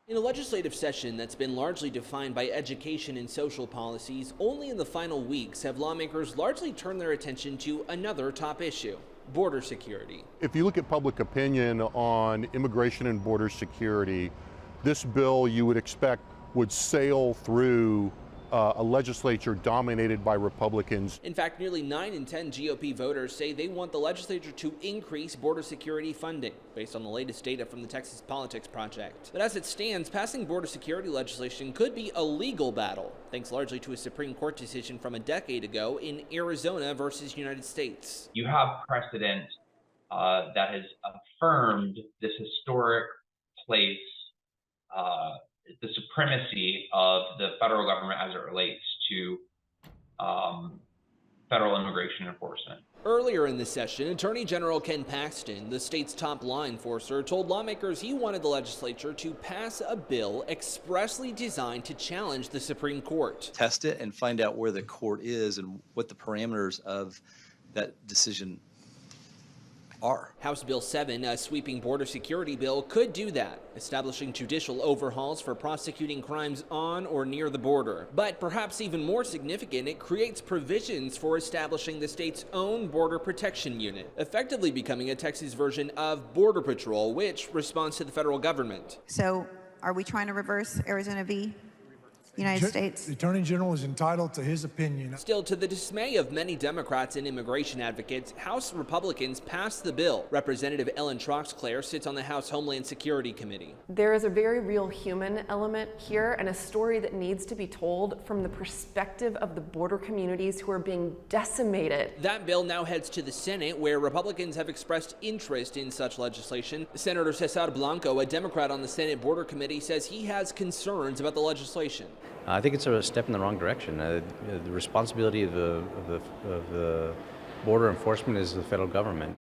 In a legislative session that's been largely defined by education and social policies, only in the final weeks have lawmakers largely turned their attention to another top issue: border security. If you look at public opinion on immigration and border security, this bill you would expect would sail through a legislature dominated by Republicans. In fact, nearly 9 in 10 GOP voters say they want the legislature to increase border security funding, based on the latest data from the Texas Politics Project. But as it stands, passing border security legislation could be a legal battle, thanks largely to a Supreme Court decision from a decade ago in Arizona versus United States. You have precedent that has affirmed this historic place, the supremacy of the federal government as it relates to federal immigration enforcement. Earlier in the session, Attorney General Ken Paxton, the state's top law enforcer, told lawmakers he wanted the legislature to pass a bill expressly designed to challenge the Supreme Court. Test it and find out where the court is and what the parameters of that decision are. House Bill 7, a sweeping border security bill, could do that, establishing judicial overhauls for prosecuting crimes on or near the border. But perhaps even more significant, it creates provisions for establishing the state's own border protection unit, effectively becoming a Texas version of Border Patrol, which responds to the federal government. So are we trying to reverse Arizona v. United States? The Attorney General is entitled to his opinion. Still, to the dismay of many Democrats and immigration advocates, House Republicans passed the bill. Representative Ellen Troxclair sits on the House Homeland Security Committee. There is a very real human element here and a story that needs to be told from the perspective of the border communities who are being decimated. That bill now heads to the Senate, where Republicans have expressed interest in such legislation. Senator Cesar Blanco, a Democrat on the Senate Border Committee, says he has concerns about the legislation. I think it's a step in the wrong direction. The responsibility of the border enforcement is the federal government.